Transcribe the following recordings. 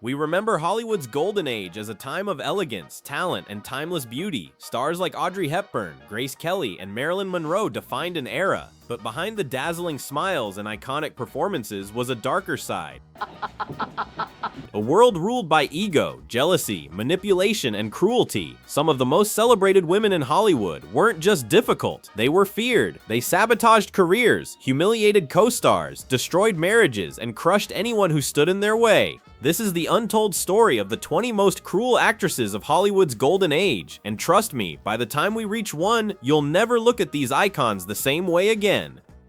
We remember Hollywood's golden age as a time of elegance, talent, and timeless beauty. Stars like Audrey Hepburn, Grace Kelly, and Marilyn Monroe defined an era. But behind the dazzling smiles and iconic performances was a darker side. A world ruled by ego, jealousy, manipulation, and cruelty. Some of the most celebrated women in Hollywood weren't just difficult, they were feared. They sabotaged careers, humiliated co-stars, destroyed marriages, and crushed anyone who stood in their way. This is the untold story of the 20 most cruel actresses of Hollywood's golden age, and trust me, by the time we reach one, you'll never look at these icons the same way again.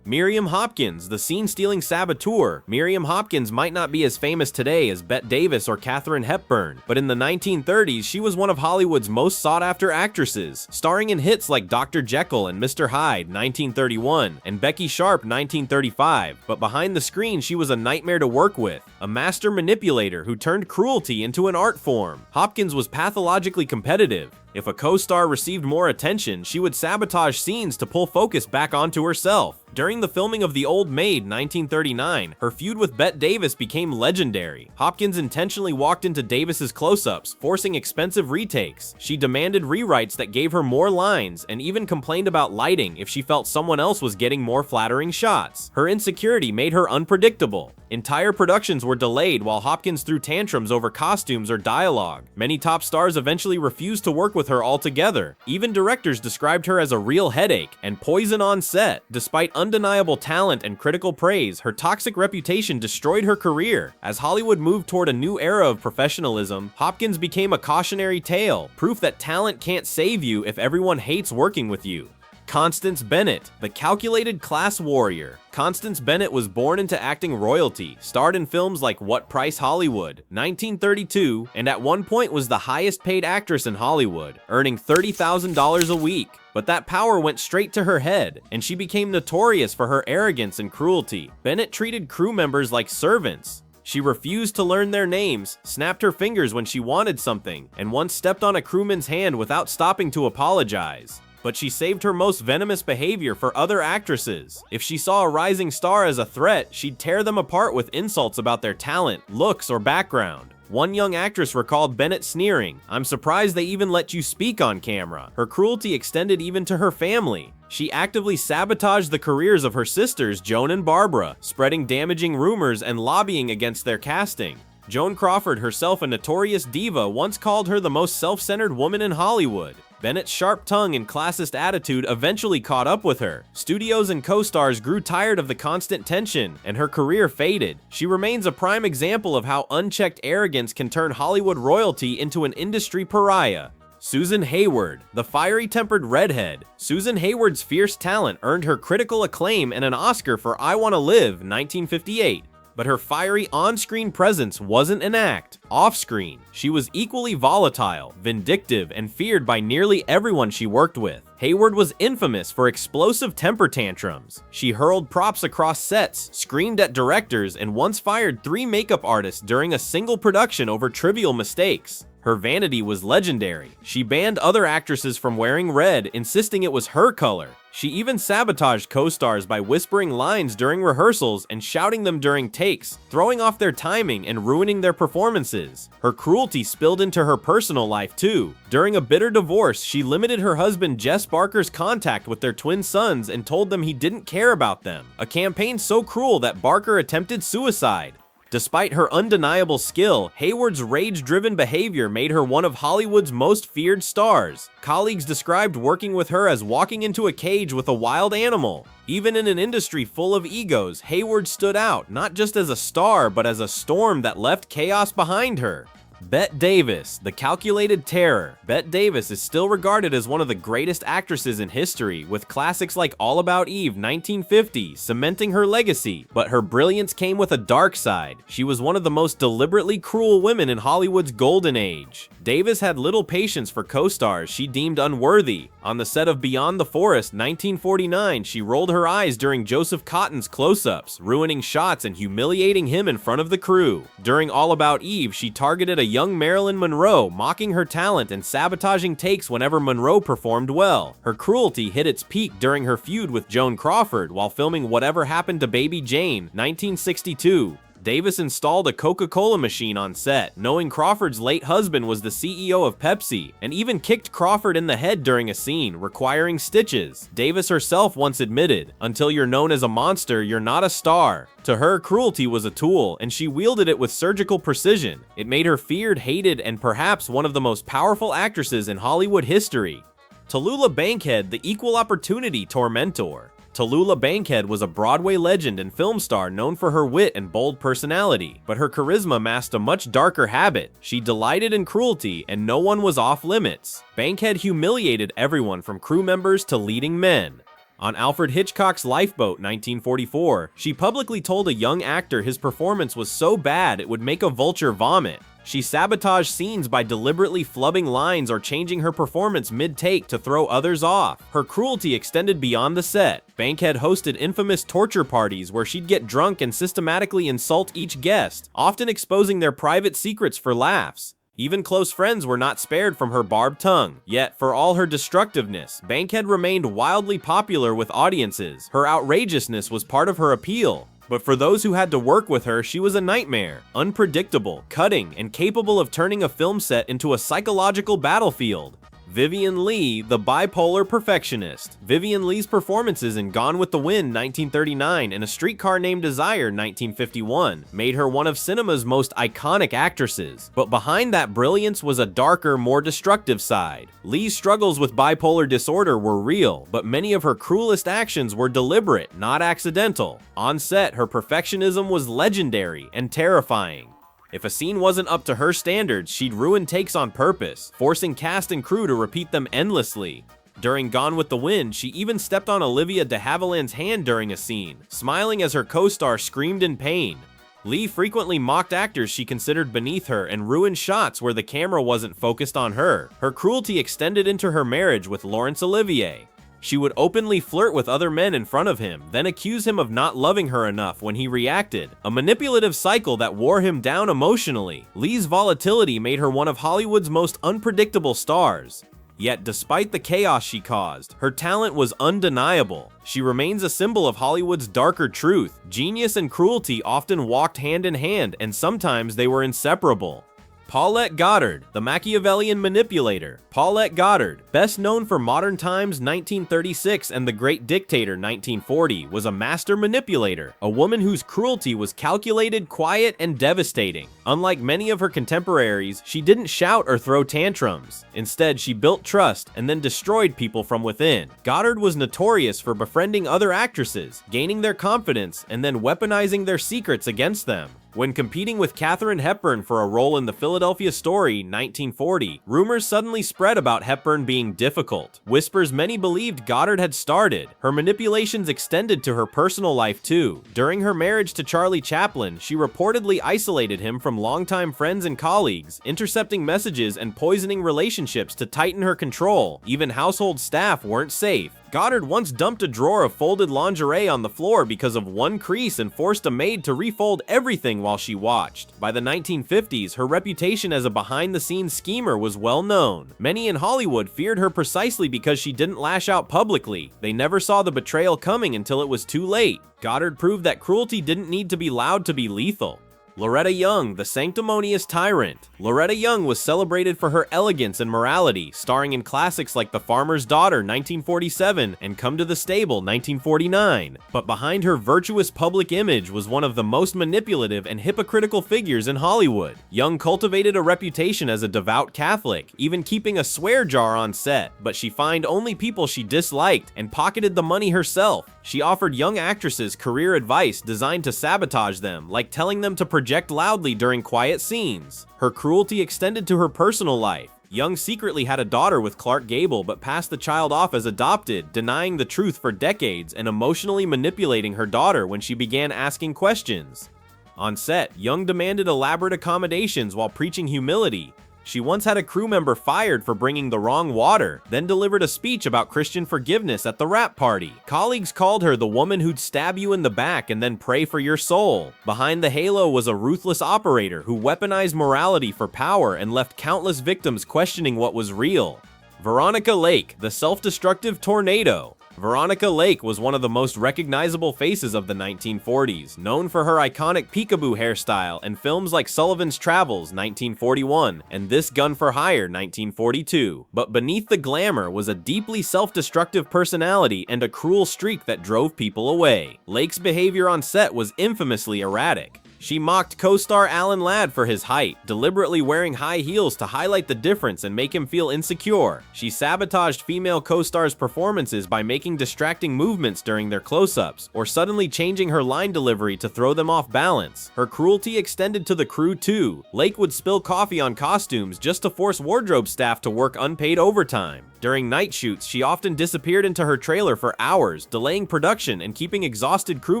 Miriam Hopkins, the scene-stealing saboteur. Miriam Hopkins might not be as famous today as Bette Davis or Katharine Hepburn, but in the 1930s, she was one of Hollywood's most sought-after actresses, starring in hits like Dr. Jekyll and Mr. Hyde, 1931, and Becky Sharp, 1935, but behind the screen, she was a nightmare to work with, a master manipulator who turned cruelty into an art form. Hopkins was pathologically competitive. If a co-star received more attention, she would sabotage scenes to pull focus back onto herself. During the filming of The Old Maid, 1939, her feud with Bette Davis became legendary. Hopkins intentionally walked into Davis's close-ups, forcing expensive retakes. She demanded rewrites that gave her more lines, and even complained about lighting if she felt someone else was getting more flattering shots. Her insecurity made her unpredictable. Entire productions were delayed while Hopkins threw tantrums over costumes or dialogue. Many top stars eventually refused to work with her altogether. Even directors described her as a real headache and poison on set. Despite undeniable talent and critical praise, her toxic reputation destroyed her career. As Hollywood moved toward a new era of professionalism, Hopkins became a cautionary tale, proof that talent can't save you if everyone hates working with you. Constance Bennett, the calculated class warrior. Constance Bennett was born into acting royalty, starred in films like What Price Hollywood, 1932, and at one point was the highest paid actress in Hollywood, earning $30,000 a week. But that power went straight to her head, and she became notorious for her arrogance and cruelty. Bennett treated crew members like servants. She refused to learn their names, snapped her fingers when she wanted something, and once stepped on a crewman's hand without stopping to apologize. But she saved her most venomous behavior for other actresses. If she saw a rising star as a threat, she'd tear them apart with insults about their talent, looks, or background. One young actress recalled Bennett sneering, "I'm surprised they even let you speak on camera." Her cruelty extended even to her family. She actively sabotaged the careers of her sisters, Joan and Barbara, spreading damaging rumors and lobbying against their casting. Joan Crawford, herself a notorious diva, once called her the most self-centered woman in Hollywood. Bennett's sharp tongue and classist attitude eventually caught up with her. Studios and co-stars grew tired of the constant tension, and her career faded. She remains a prime example of how unchecked arrogance can turn Hollywood royalty into an industry pariah. Susan Hayward, the fiery-tempered redhead. Susan Hayward's fierce talent earned her critical acclaim and an Oscar for I Wanna Live, 1958. But her fiery on-screen presence wasn't an act. Off-screen, she was equally volatile, vindictive, and feared by nearly everyone she worked with. Hayward was infamous for explosive temper tantrums. She hurled props across sets, screamed at directors, and once fired 3 makeup artists during a single production over trivial mistakes. Her vanity was legendary. She banned other actresses from wearing red, insisting it was her color. She even sabotaged co-stars by whispering lines during rehearsals and shouting them during takes, throwing off their timing and ruining their performances. Her cruelty spilled into her personal life too. During a bitter divorce, she limited her husband Jess Barker's contact with their twin sons and told them he didn't care about them. A campaign so cruel that Barker attempted suicide. Despite her undeniable skill, Hayward's rage-driven behavior made her one of Hollywood's most feared stars. Colleagues described working with her as walking into a cage with a wild animal. Even in an industry full of egos, Hayward stood out, not just as a star, but as a storm that left chaos behind her. Bette Davis, the calculated terror. Bette Davis is still regarded as one of the greatest actresses in history, with classics like All About Eve, 1950, cementing her legacy. But her brilliance came with a dark side. She was one of the most deliberately cruel women in Hollywood's golden age. Davis had little patience for co-stars she deemed unworthy. On the set of Beyond the Forest, 1949, she rolled her eyes during Joseph Cotton's close-ups, ruining shots and humiliating him in front of the crew. During All About Eve, she targeted a young Marilyn Monroe, mocking her talent and sabotaging takes whenever Monroe performed well. Her cruelty hit its peak during her feud with Joan Crawford while filming Whatever Happened to Baby Jane, 1962. Davis installed a Coca-Cola machine on set, knowing Crawford's late husband was the CEO of Pepsi, and even kicked Crawford in the head during a scene, requiring stitches. Davis herself once admitted, "Until you're known as a monster, you're not a star." To her, cruelty was a tool, and she wielded it with surgical precision. It made her feared, hated, and perhaps one of the most powerful actresses in Hollywood history. Tallulah Bankhead, the equal opportunity tormentor. Tallulah Bankhead was a Broadway legend and film star known for her wit and bold personality, but her charisma masked a much darker habit. She delighted in cruelty, and no one was off limits. Bankhead humiliated everyone from crew members to leading men. On Alfred Hitchcock's Lifeboat, 1944, she publicly told a young actor his performance was so bad it would make a vulture vomit. She sabotaged scenes by deliberately flubbing lines or changing her performance mid-take to throw others off. Her cruelty extended beyond the set. Bankhead hosted infamous torture parties where she'd get drunk and systematically insult each guest, often exposing their private secrets for laughs. Even close friends were not spared from her barbed tongue. Yet, for all her destructiveness, Bankhead remained wildly popular with audiences. Her outrageousness was part of her appeal. But for those who had to work with her, she was a nightmare. Unpredictable, cutting, and capable of turning a film set into a psychological battlefield. Vivien Leigh, the bipolar perfectionist. Vivien Leigh's performances in Gone with the Wind 1939 and A Streetcar Named Desire 1951 made her one of cinema's most iconic actresses. But behind that brilliance was a darker, more destructive side. Leigh's struggles with bipolar disorder were real, but many of her cruelest actions were deliberate, not accidental. On set, her perfectionism was legendary and terrifying. If a scene wasn't up to her standards, she'd ruin takes on purpose, forcing cast and crew to repeat them endlessly. During Gone with the Wind, she even stepped on Olivia de Havilland's hand during a scene, smiling as her co-star screamed in pain. Leigh frequently mocked actors she considered beneath her and ruined shots where the camera wasn't focused on her. Her cruelty extended into her marriage with Laurence Olivier. She would openly flirt with other men in front of him, then accuse him of not loving her enough when he reacted, a manipulative cycle that wore him down emotionally. Leigh's volatility made her one of Hollywood's most unpredictable stars. Yet despite the chaos she caused, her talent was undeniable. She remains a symbol of Hollywood's darker truth. Genius and cruelty often walked hand in hand, and sometimes they were inseparable. Paulette Goddard, the Machiavellian manipulator. Paulette Goddard, best known for Modern Times 1936 and The Great Dictator 1940, was a master manipulator, a woman whose cruelty was calculated, quiet, and devastating. Unlike many of her contemporaries, she didn't shout or throw tantrums. Instead, she built trust and then destroyed people from within. Goddard was notorious for befriending other actresses, gaining their confidence, and then weaponizing their secrets against them. When competing with Katharine Hepburn for a role in The Philadelphia Story, 1940, rumors suddenly spread about Hepburn being difficult. Whispers many believed Goddard had started. Her manipulations extended to her personal life too. During her marriage to Charlie Chaplin, she reportedly isolated him from longtime friends and colleagues, intercepting messages and poisoning relationships to tighten her control. Even household staff weren't safe. Goddard once dumped a drawer of folded lingerie on the floor because of one crease and forced a maid to refold everything while she watched. By the 1950s, her reputation as a behind-the-scenes schemer was well known. Many in Hollywood feared her precisely because she didn't lash out publicly. They never saw the betrayal coming until it was too late. Goddard proved that cruelty didn't need to be loud to be lethal. Loretta Young, the sanctimonious tyrant. Loretta Young was celebrated for her elegance and morality, starring in classics like The Farmer's Daughter, 1947, and Come to the Stable, 1949. But behind her virtuous public image was one of the most manipulative and hypocritical figures in Hollywood. Young cultivated a reputation as a devout Catholic, even keeping a swear jar on set, but she fined only people she disliked and pocketed the money herself. She offered young actresses career advice designed to sabotage them, like telling them to project loudly during quiet scenes. Her cruelty extended to her personal life. Young secretly had a daughter with Clark Gable but passed the child off as adopted, denying the truth for decades and emotionally manipulating her daughter when she began asking questions. On set, Young demanded elaborate accommodations while preaching humility. She once had a crew member fired for bringing the wrong water, then delivered a speech about Christian forgiveness at the wrap party. Colleagues called her the woman who'd stab you in the back and then pray for your soul. Behind the halo was a ruthless operator who weaponized morality for power and left countless victims questioning what was real. Veronica Lake, the self-destructive tornado. Veronica Lake was one of the most recognizable faces of the 1940s, known for her iconic peekaboo hairstyle and films like Sullivan's Travels 1941 and This Gun for Hire 1942. But beneath the glamour was a deeply self-destructive personality and a cruel streak that drove people away. Lake's behavior on set was infamously erratic. She mocked co-star Alan Ladd for his height, deliberately wearing high heels to highlight the difference and make him feel insecure. She sabotaged female co-stars' performances by making distracting movements during their close-ups, or suddenly changing her line delivery to throw them off balance. Her cruelty extended to the crew too. Lake would spill coffee on costumes just to force wardrobe staff to work unpaid overtime. During night shoots, she often disappeared into her trailer for hours, delaying production and keeping exhausted crew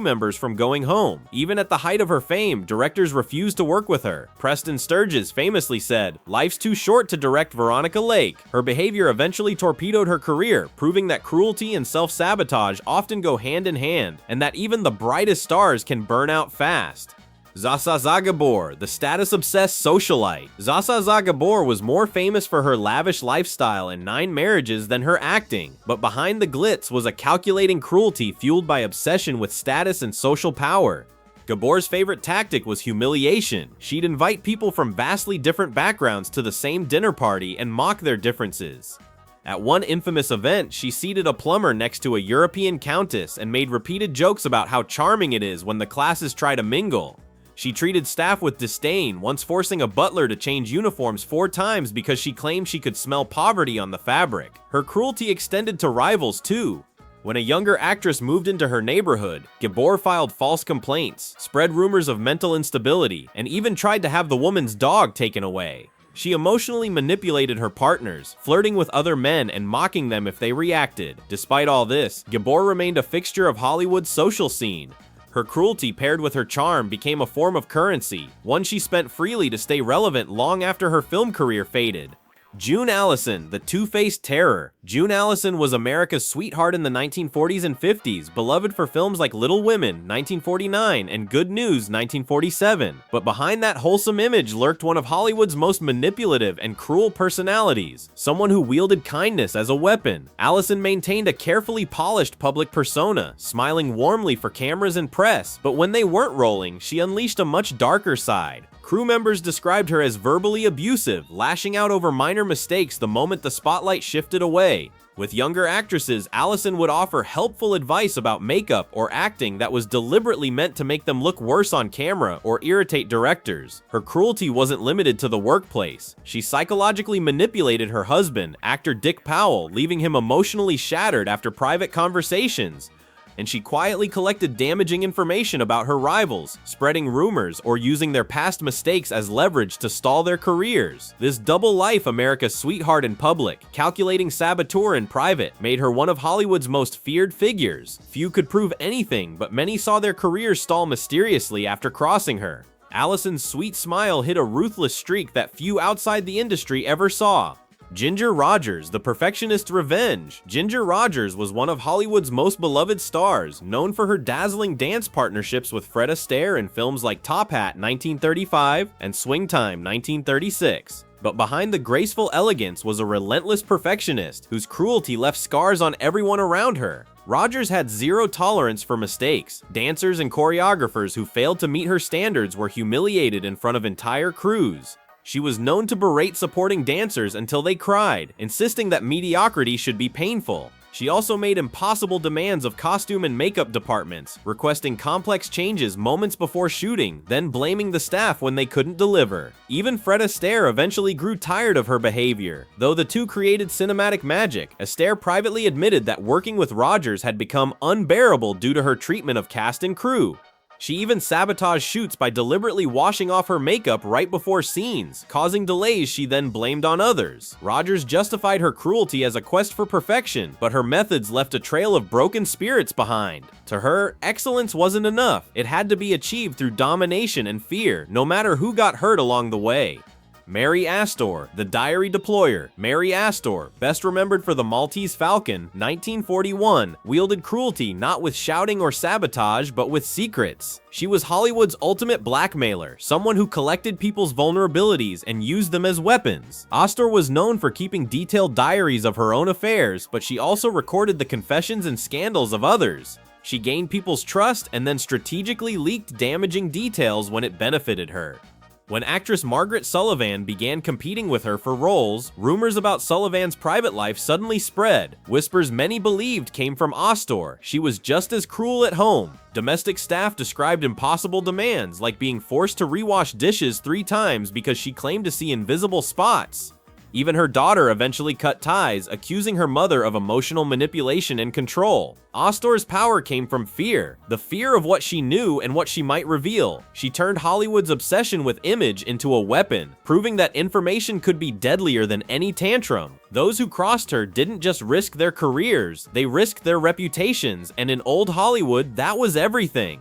members from going home. Even at the height of her fame, directors refused to work with her. Preston Sturges famously said, "Life's too short to direct Veronica Lake." Her behavior eventually torpedoed her career, proving that cruelty and self-sabotage often go hand in hand, and that even the brightest stars can burn out fast. Zsa Zsa Gabor, the status-obsessed socialite. Zsa Zsa Gabor was more famous for her lavish lifestyle and 9 marriages than her acting, but behind the glitz was a calculating cruelty fueled by obsession with status and social power. Gabor's favorite tactic was humiliation. She'd invite people from vastly different backgrounds to the same dinner party and mock their differences. At one infamous event, she seated a plumber next to a European countess and made repeated jokes about how charming it is when the classes try to mingle. She treated staff with disdain, once forcing a butler to change uniforms 4 times because she claimed she could smell poverty on the fabric. Her cruelty extended to rivals too. When a younger actress moved into her neighborhood, Gabor filed false complaints, spread rumors of mental instability, and even tried to have the woman's dog taken away. She emotionally manipulated her partners, flirting with other men and mocking them if they reacted. Despite all this, Gabor remained a fixture of Hollywood's social scene. Her cruelty paired with her charm became a form of currency, one she spent freely to stay relevant long after her film career faded. June Allyson, the two-faced terror. June Allyson was America's sweetheart in the 1940s and 50s, beloved for films like Little Women, 1949, and Good News, 1947. But behind that wholesome image lurked one of Hollywood's most manipulative and cruel personalities, someone who wielded kindness as a weapon. Allyson maintained a carefully polished public persona, smiling warmly for cameras and press, but when they weren't rolling, she unleashed a much darker side. Crew members described her as verbally abusive, lashing out over minor mistakes the moment the spotlight shifted away. With younger actresses, Allyson would offer helpful advice about makeup or acting that was deliberately meant to make them look worse on camera or irritate directors. Her cruelty wasn't limited to the workplace. She psychologically manipulated her husband, actor Dick Powell, leaving him emotionally shattered after private conversations. And she quietly collected damaging information about her rivals, spreading rumors or using their past mistakes as leverage to stall their careers. This double life, America's sweetheart in public, calculating saboteur in private, made her one of Hollywood's most feared figures. Few could prove anything, but many saw their careers stall mysteriously after crossing her. Allyson's sweet smile hid a ruthless streak that few outside the industry ever saw. Ginger Rogers, the perfectionist's revenge. Ginger Rogers was one of Hollywood's most beloved stars, known for her dazzling dance partnerships with Fred Astaire in films like Top Hat 1935 and Swing Time 1936. But behind the graceful elegance was a relentless perfectionist whose cruelty left scars on everyone around her. Rogers had zero tolerance for mistakes. Dancers and choreographers who failed to meet her standards were humiliated in front of entire crews. She was known to berate supporting dancers until they cried, insisting that mediocrity should be painful. She also made impossible demands of costume and makeup departments, requesting complex changes moments before shooting, then blaming the staff when they couldn't deliver. Even Fred Astaire eventually grew tired of her behavior. Though the two created cinematic magic, Astaire privately admitted that working with Rogers had become unbearable due to her treatment of cast and crew. She even sabotaged shoots by deliberately washing off her makeup right before scenes, causing delays she then blamed on others. Rogers justified her cruelty as a quest for perfection, but her methods left a trail of broken spirits behind. To her, excellence wasn't enough. It had to be achieved through domination and fear, no matter who got hurt along the way. Mary Astor, the diary deployer. Mary Astor, best remembered for the Maltese Falcon, 1941, wielded cruelty not with shouting or sabotage, but with secrets. She was Hollywood's ultimate blackmailer, someone who collected people's vulnerabilities and used them as weapons. Astor was known for keeping detailed diaries of her own affairs, but she also recorded the confessions and scandals of others. She gained people's trust and then strategically leaked damaging details when it benefited her. When actress Margaret Sullivan began competing with her for roles, rumors about Sullivan's private life suddenly spread. Whispers many believed came from Astor. She was just as cruel at home. Domestic staff described impossible demands, like being forced to rewash dishes 3 times because she claimed to see invisible spots. Even her daughter eventually cut ties, accusing her mother of emotional manipulation and control. Astor's power came from fear, the fear of what she knew and what she might reveal. She turned Hollywood's obsession with image into a weapon, proving that information could be deadlier than any tantrum. Those who crossed her didn't just risk their careers, they risked their reputations, and in old Hollywood, that was everything.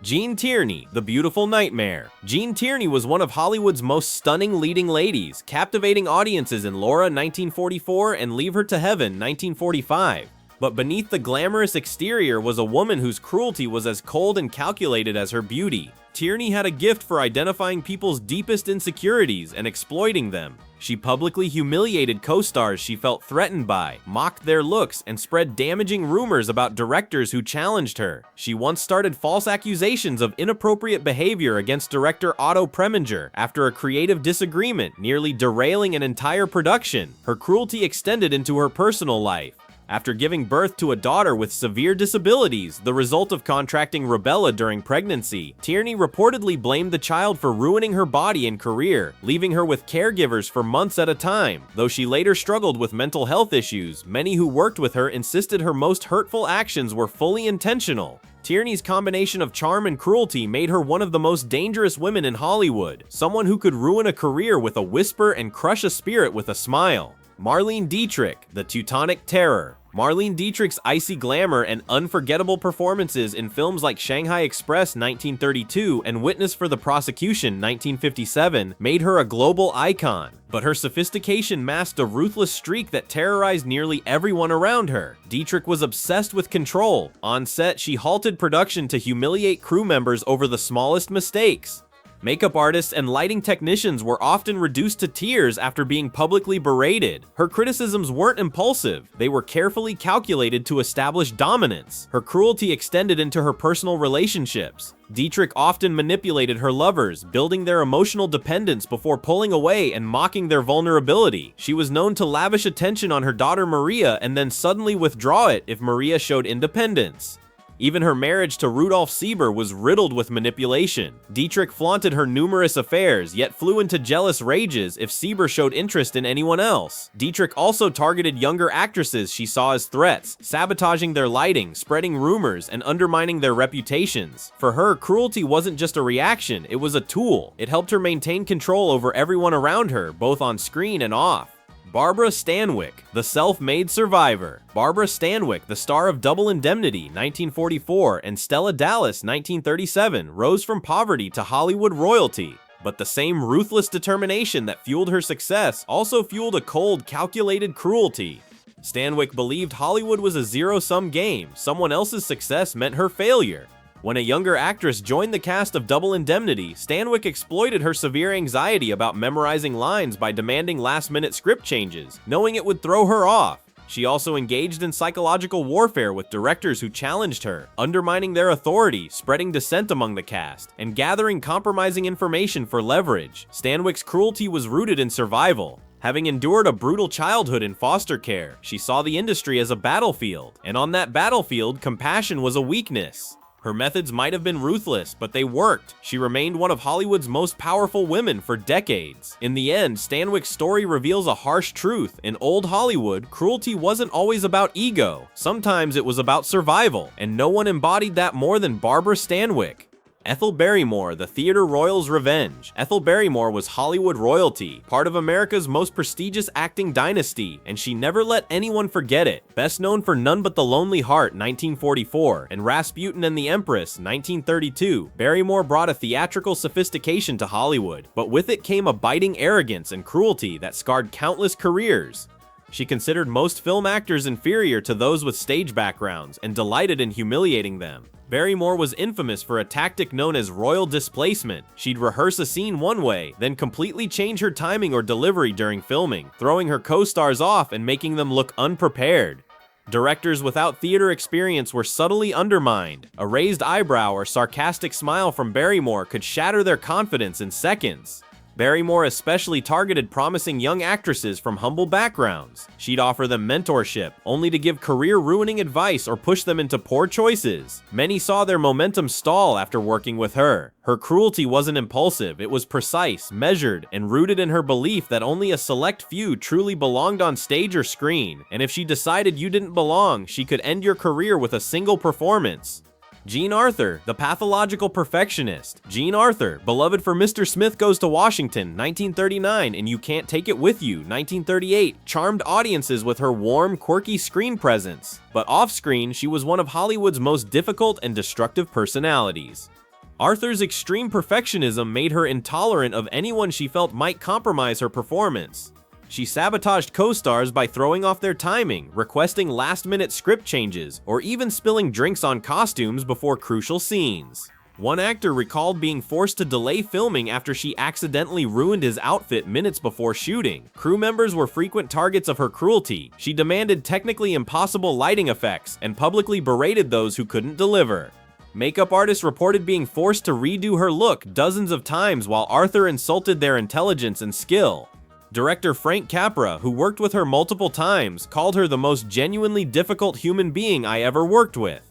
Jean Tierney, the beautiful nightmare. Jean Tierney was one of Hollywood's most stunning leading ladies, captivating audiences in Laura 1944 and Leave Her to Heaven 1945. But beneath the glamorous exterior was a woman whose cruelty was as cold and calculated as her beauty. Tierney had a gift for identifying people's deepest insecurities and exploiting them. She publicly humiliated co-stars she felt threatened by, mocked their looks, and spread damaging rumors about directors who challenged her. She once started false accusations of inappropriate behavior against director Otto Preminger after a creative disagreement, nearly derailing an entire production. Her cruelty extended into her personal life. After giving birth to a daughter with severe disabilities, the result of contracting rubella during pregnancy, Tierney reportedly blamed the child for ruining her body and career, leaving her with caregivers for months at a time. Though she later struggled with mental health issues, many who worked with her insisted her most hurtful actions were fully intentional. Tierney's combination of charm and cruelty made her one of the most dangerous women in Hollywood, someone who could ruin a career with a whisper and crush a spirit with a smile. Marlene Dietrich, the Teutonic Terror. Marlene Dietrich's icy glamour and unforgettable performances in films like Shanghai Express 1932 and Witness for the Prosecution 1957 made her a global icon. But her sophistication masked a ruthless streak that terrorized nearly everyone around her. Dietrich was obsessed with control. On set, she halted production to humiliate crew members over the smallest mistakes. Makeup artists and lighting technicians were often reduced to tears after being publicly berated. Her criticisms weren't impulsive, they were carefully calculated to establish dominance. Her cruelty extended into her personal relationships. Dietrich often manipulated her lovers, building their emotional dependence before pulling away and mocking their vulnerability. She was known to lavish attention on her daughter Maria and then suddenly withdraw it if Maria showed independence. Even her marriage to Rudolf Sieber was riddled with manipulation. Dietrich flaunted her numerous affairs, yet flew into jealous rages if Sieber showed interest in anyone else. Dietrich also targeted younger actresses she saw as threats, sabotaging their lighting, spreading rumors, and undermining their reputations. For her, cruelty wasn't just a reaction, it was a tool. It helped her maintain control over everyone around her, both on screen and off. Barbara Stanwyck, the self-made survivor. Barbara Stanwyck, the star of Double Indemnity, 1944, and Stella Dallas, 1937, rose from poverty to Hollywood royalty. But the same ruthless determination that fueled her success also fueled a cold, calculated cruelty. Stanwyck believed Hollywood was a zero-sum game. Someone else's success meant her failure. When a younger actress joined the cast of Double Indemnity, Stanwyck exploited her severe anxiety about memorizing lines by demanding last-minute script changes, knowing it would throw her off. She also engaged in psychological warfare with directors who challenged her, undermining their authority, spreading dissent among the cast, and gathering compromising information for leverage. Stanwyck's cruelty was rooted in survival. Having endured a brutal childhood in foster care, she saw the industry as a battlefield, and on that battlefield, compassion was a weakness. Her methods might have been ruthless, but they worked. She remained one of Hollywood's most powerful women for decades. In the end, Stanwyck's story reveals a harsh truth. In old Hollywood, cruelty wasn't always about ego. Sometimes it was about survival, and no one embodied that more than Barbara Stanwyck. Ethel Barrymore, the theater royal's revenge. Ethel Barrymore was Hollywood royalty, part of America's most prestigious acting dynasty, and she never let anyone forget it. Best known for None But the Lonely Heart, 1944, and Rasputin and the Empress, 1932, Barrymore brought a theatrical sophistication to Hollywood, but with it came a biting arrogance and cruelty that scarred countless careers. She considered most film actors inferior to those with stage backgrounds and delighted in humiliating them. Barrymore was infamous for a tactic known as royal displacement. She'd rehearse a scene one way, then completely change her timing or delivery during filming, throwing her co-stars off and making them look unprepared. Directors without theater experience were subtly undermined. A raised eyebrow or sarcastic smile from Barrymore could shatter their confidence in seconds. Barrymore especially targeted promising young actresses from humble backgrounds. She'd offer them mentorship, only to give career-ruining advice or push them into poor choices. Many saw their momentum stall after working with her. Her cruelty wasn't impulsive, it was precise, measured, and rooted in her belief that only a select few truly belonged on stage or screen, and if she decided you didn't belong, she could end your career with a single performance. Jean Arthur, the pathological perfectionist. Jean Arthur, beloved for Mr. Smith Goes to Washington, 1939, and You Can't Take It With You, 1938, charmed audiences with her warm, quirky screen presence. But off-screen, she was one of Hollywood's most difficult and destructive personalities. Arthur's extreme perfectionism made her intolerant of anyone she felt might compromise her performance. She sabotaged co-stars by throwing off their timing, requesting last-minute script changes, or even spilling drinks on costumes before crucial scenes. One actor recalled being forced to delay filming after she accidentally ruined his outfit minutes before shooting. Crew members were frequent targets of her cruelty. She demanded technically impossible lighting effects and publicly berated those who couldn't deliver. Makeup artists reported being forced to redo her look dozens of times while Arthur insulted their intelligence and skill. Director Frank Capra, who worked with her multiple times, called her the most genuinely difficult human being I ever worked with.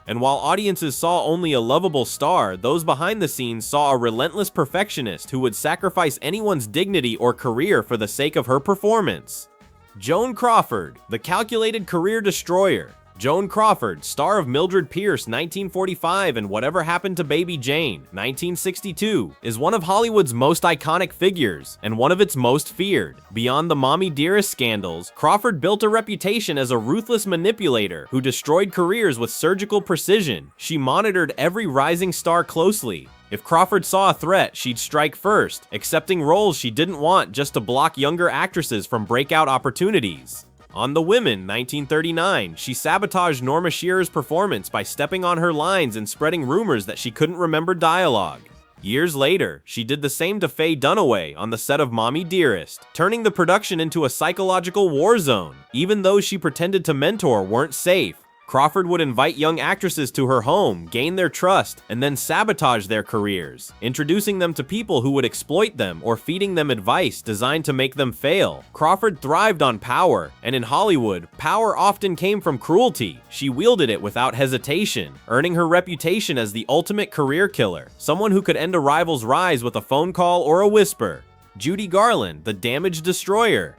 And while audiences saw only a lovable star, those behind the scenes saw a relentless perfectionist who would sacrifice anyone's dignity or career for the sake of her performance. Joan Crawford, the calculated career destroyer. Joan Crawford, star of Mildred Pierce, 1945, and Whatever Happened to Baby Jane, 1962, is one of Hollywood's most iconic figures, and one of its most feared. Beyond the Mommy Dearest scandals, Crawford built a reputation as a ruthless manipulator who destroyed careers with surgical precision. She monitored every rising star closely. If Crawford saw a threat, she'd strike first, accepting roles she didn't want just to block younger actresses from breakout opportunities. On The Women, 1939, she sabotaged Norma Shearer's performance by stepping on her lines and spreading rumors that she couldn't remember dialogue. Years later, she did the same to Faye Dunaway on the set of Mommy Dearest, turning the production into a psychological war zone. Even those she pretended to mentor weren't safe. Crawford would invite young actresses to her home, gain their trust, and then sabotage their careers, introducing them to people who would exploit them or feeding them advice designed to make them fail. Crawford thrived on power, and in Hollywood, power often came from cruelty. She wielded it without hesitation, earning her reputation as the ultimate career killer, someone who could end a rival's rise with a phone call or a whisper. Judy Garland, the damage destroyer.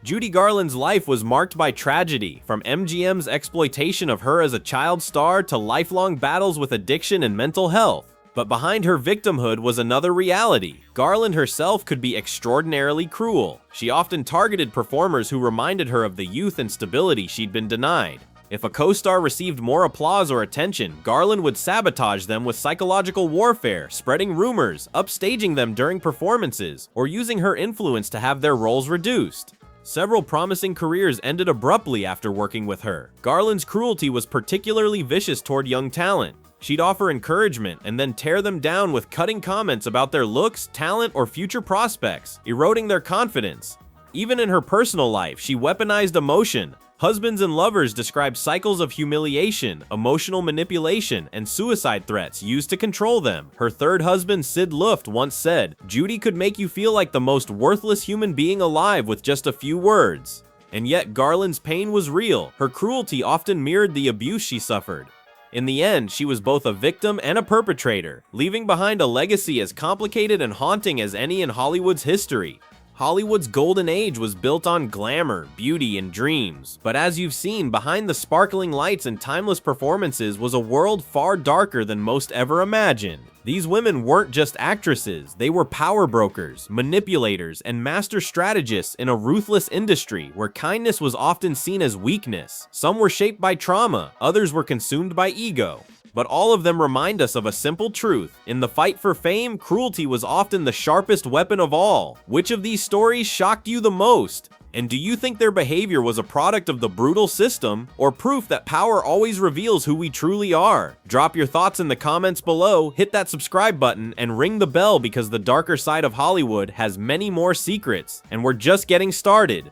Judy Garland's life was marked by tragedy, from MGM's exploitation of her as a child star to lifelong battles with addiction and mental health. But behind her victimhood was another reality. Garland herself could be extraordinarily cruel. She often targeted performers who reminded her of the youth and stability she'd been denied. If a co-star received more applause or attention, Garland would sabotage them with psychological warfare, spreading rumors, upstaging them during performances, or using her influence to have their roles reduced. Several promising careers ended abruptly after working with her. Garland's cruelty was particularly vicious toward young talent. She'd offer encouragement and then tear them down with cutting comments about their looks, talent, or future prospects, eroding their confidence. Even in her personal life, she weaponized emotion. Husbands and lovers described cycles of humiliation, emotional manipulation, and suicide threats used to control them. Her third husband, Sid Luft, once said, "Judy could make you feel like the most worthless human being alive with just a few words." And yet Garland's pain was real. Her cruelty often mirrored the abuse she suffered. In the end, she was both a victim and a perpetrator, leaving behind a legacy as complicated and haunting as any in Hollywood's history. Hollywood's golden age was built on glamour, beauty, and dreams. But as you've seen, behind the sparkling lights and timeless performances was a world far darker than most ever imagined. These women weren't just actresses, they were power brokers, manipulators, and master strategists in a ruthless industry where kindness was often seen as weakness. Some were shaped by trauma, others were consumed by ego. But all of them remind us of a simple truth. In the fight for fame, cruelty was often the sharpest weapon of all. Which of these stories shocked you the most? And do you think their behavior was a product of the brutal system, or proof that power always reveals who we truly are? Drop your thoughts in the comments below, hit that subscribe button, and ring the bell because the darker side of Hollywood has many more secrets, and we're just getting started.